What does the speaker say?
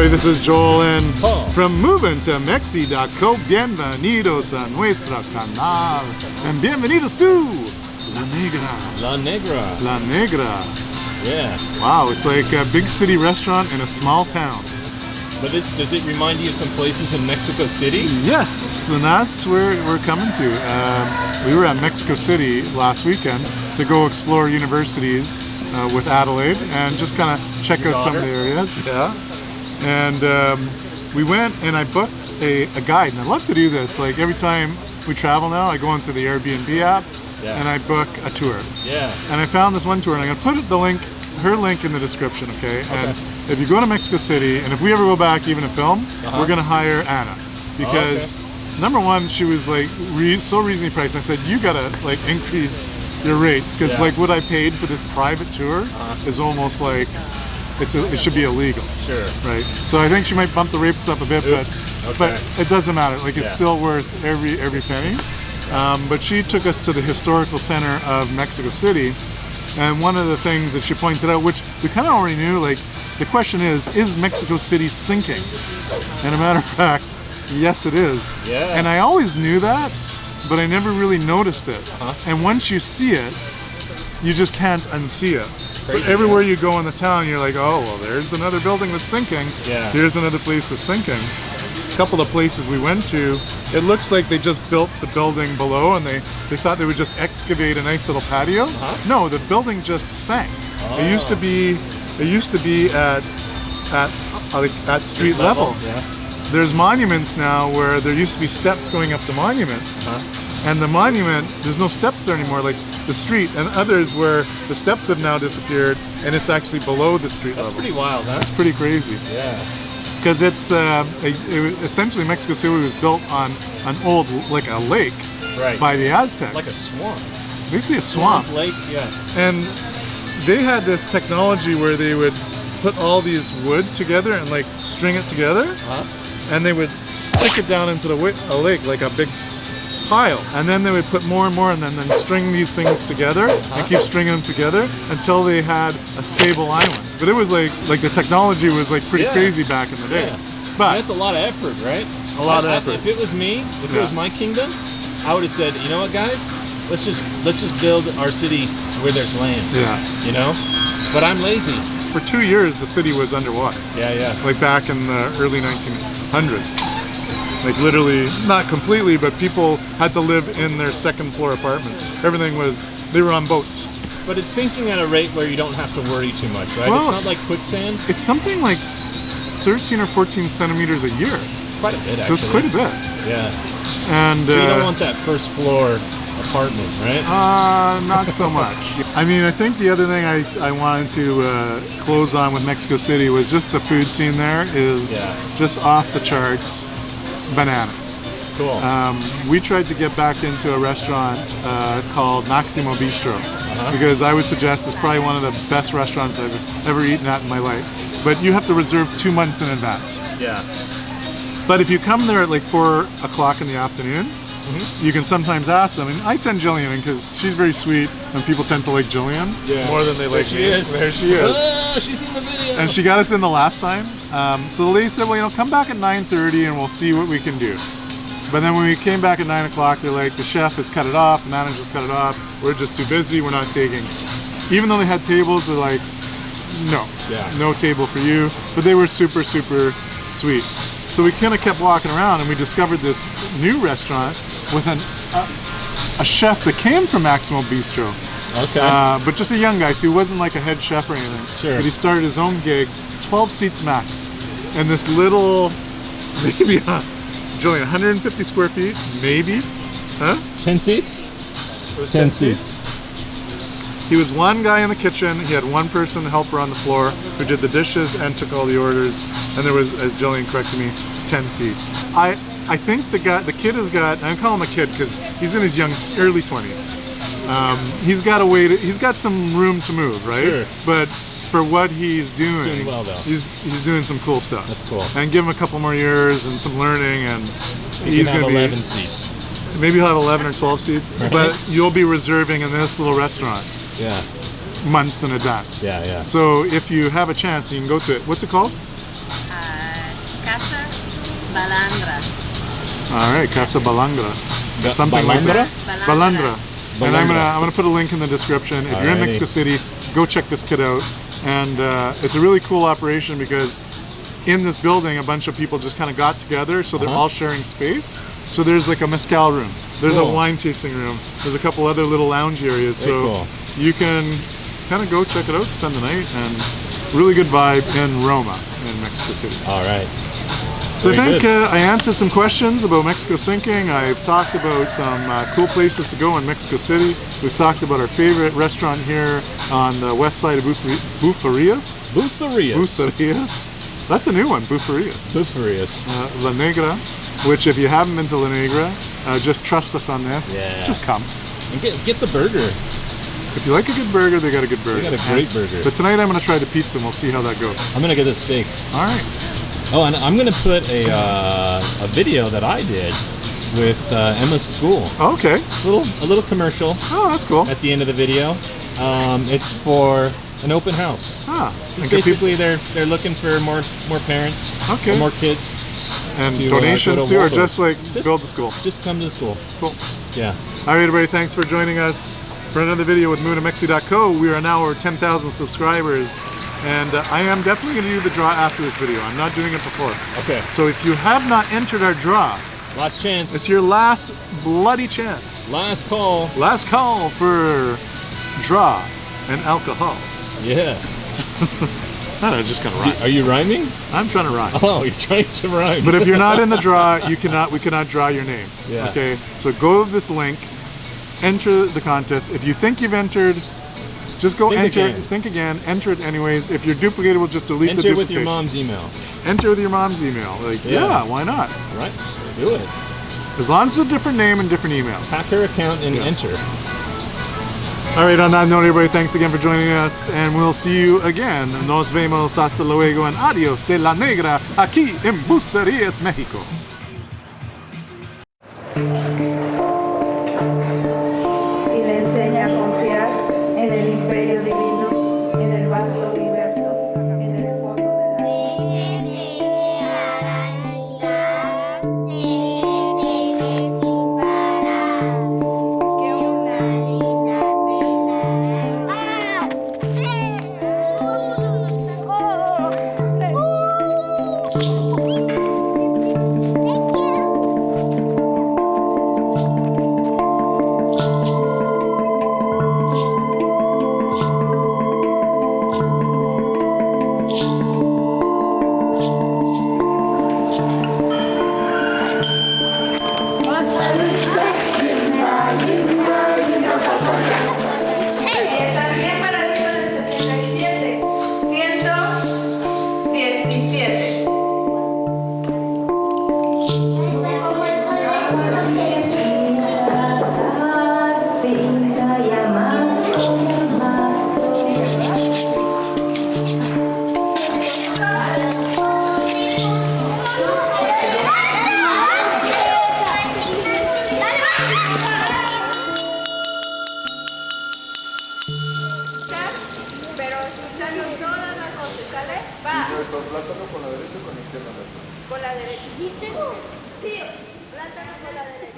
everybody, this is Joel and Paul. From Moving to Mexico, bienvenidos a nuestro canal. And bienvenidos to La Negra. La Negra. La Negra. Yeah. Wow, it's like a big city restaurant in a small town. But does it remind you of some places in Mexico City? Yes, and that's where we're coming to. We were at Mexico City last weekend to go explore universities with Adelaide and just kind of check out some of the areas. Yeah. And we went and I booked a guide, and I love to do this. Like every time we travel now, I go into the Airbnb app and I book a tour. Yeah. And I found this one tour, and I'm gonna put her link in the description, okay? And if you go to Mexico City, and if we ever go back even to film, we're gonna hire Anna because number one, she was like so reasonably priced. And I said, you gotta like increase your rates because like what I paid for this private tour is almost like it should be illegal. Sure. Right. So I think she might bump the rates up a bit, but it doesn't matter. Like it's still worth every penny. But she took us to the historical center of Mexico City, and one of the things that she pointed out, which we kind of already knew, like the question is Mexico City sinking? And a matter of fact, yes, it is. Yeah. And I always knew that, but I never really noticed it. And once you see it, you just can't unsee it. So everywhere you go in the town, you're like, oh, well, there's another building that's sinking. Yeah. Here's another place that's sinking. A couple of places we went to, it looks like they just built the building below, and they thought they would just excavate a nice little patio. No, the building just sank. It used to be at street level. Yeah. There's monuments now where there used to be steps going up the monuments. And the monument, there's no steps there anymore, like the street, and others where the steps have now disappeared and it's actually below the street level. That's pretty wild, huh? That's pretty crazy. Yeah. Because it's essentially Mexico City was built on an old, like a lake by the Aztecs. Like a swamp. Basically a swamp. Lake, yeah. And they had this technology where they would put all these wood together and like string it together, and they would stick it down into a lake like a big pile, and then they would put more and more, and then string these things together and keep stringing them together until they had a stable island. But it was like the technology was like pretty crazy back in the day. But that's a lot of effort, right? A lot of effort. If it was me, if it was my kingdom, I would have said, you know what, guys, let's just build our city where there's land. Yeah. You know, but I'm lazy. For 2 years, the city was underwater. Yeah. Like back in the early 1900s. Like literally, not completely, but people had to live in their second floor apartments. They were on boats. But it's sinking at a rate where you don't have to worry too much, right? Well, it's not like quicksand. It's something like 13 or 14 centimeters a year. It's quite a bit, So it's quite a bit. Yeah. And so you don't want that first floor apartment, right? Not so much. I mean, I think the other thing I wanted to close on with Mexico City was just the food scene there is just off the charts. Bananas. Cool. We tried to get back into a restaurant called Maximo Bistro because I would suggest it's probably one of the best restaurants I've ever eaten at in my life. But you have to reserve 2 months in advance. Yeah. But if you come there at like 4 o'clock in the afternoon, you can sometimes ask them. And I send Jillian in because she's very sweet, and people tend to like Jillian more than they like me. There she is. Oh, she's in the video. And she got us in the last time. So the lady said, well, come back at 9:30 and we'll see what we can do. But then when we came back at 9 o'clock, they're like, the chef has cut it off, the manager's cut it off, we're just too busy, we're not taking. Even though they had tables, they're like, no table for you. But they were super, super sweet. So we kind of kept walking around, and we discovered this new restaurant with a chef that came from Maximo Bistro. Okay. But just a young guy, so he wasn't like a head chef or anything. Sure. But he started his own gig, 12 seats max. And this little, maybe, Julian, 150 square feet, maybe? Huh? 10 seats? It was 10 seats. He was one guy in the kitchen. He had one person helper on the floor who did the dishes and took all the orders. And there was, as Jillian corrected me, 10 seats. I think the kid has got, I call him a kid because he's in his early 20s. He's got some room to move, right? Sure. But for what he's doing, he's doing well, though. He's doing some cool stuff. That's cool. And give him a couple more years and some learning, and he's going to have 11 seats. Maybe he'll have 11 or 12 seats, but you'll be reserving in this little restaurant. Yeah. Months in advance. Yeah. So if you have a chance, you can go to it. What's it called? Balandra. All right, Casa Balandra. Ba- Something like that. Balandra. Balandra. And I'm gonna put a link in the description. If you're in Alrighty. Mexico City, go check this kid out. And it's a really cool operation because in this building, a bunch of people just kind of got together, so they're all sharing space. So there's like a mezcal room, there's Cool. a wine tasting room, there's a couple other little lounge areas. Very So cool. you can kind of go check it out, spend the night, and really good vibe in Roma, in Mexico City. All right. So I Very think good. I answered some questions about Mexico sinking. I've talked about some cool places to go in Mexico City. We've talked about our favorite restaurant here on the west side of Bucerias. Bucerias. Bucerias. That's a new one, Bucerias. Bucerias. La Negra, which if you haven't been to La Negra, just trust us on this. Yeah. Just come. And get the burger. If you like a good burger, they got a good burger. They got a great burger. But tonight I'm going to try the pizza and we'll see how that goes. I'm gonna get this steak. All right. Oh, and I'm gonna put a video that I did with Emma's school. Okay. A little commercial Oh, that's cool. at the end of the video. It's for an open house. Ah. Just And can people- basically, they're looking for more parents, Okay. or more kids. and to, donations go to too, or Waldorf. just like Just- build the school? Just come to the school. Cool. Yeah. All right, everybody, thanks for joining us for another video with MoonandMexi.co. We are now over 10,000 subscribers, and I am definitely going to do the draw after this video. I'm not doing it before. Okay. So if you have not entered our draw, Last chance. it's your last bloody chance. Last call. Last call for draw and alcohol. Yeah. I just kind of rhyme. Are you rhyming? I'm trying to rhyme. Oh, you're trying to rhyme. But if you're not in the draw, we cannot draw your name. Yeah. Okay. So go to this link, enter the contest. If you think you've entered, just go enter. Think again. Enter it anyways. If you're duplicated, we'll just delete the Enter duplication. with your mom's email. Enter with your mom's email. Like, yeah, why not? Right? Do it. As long as it's a different name and different email. Hack her account and enter. All right, on that note, everybody, thanks again for joining us, and we'll see you again. Nos vemos, hasta luego, and adios de la negra, aquí en Bucerias, México. Y le enseña a confiar en el imperio divino, en el vasto universo, en el fondo de la... Estás bien paradito en el 77, 117. Finca y pero escuchando todas las voces, ¿sale? Va. Plátano con la derecha o con la izquierda. Con la derecha. ¿Viste? Tío, plátano con la derecha.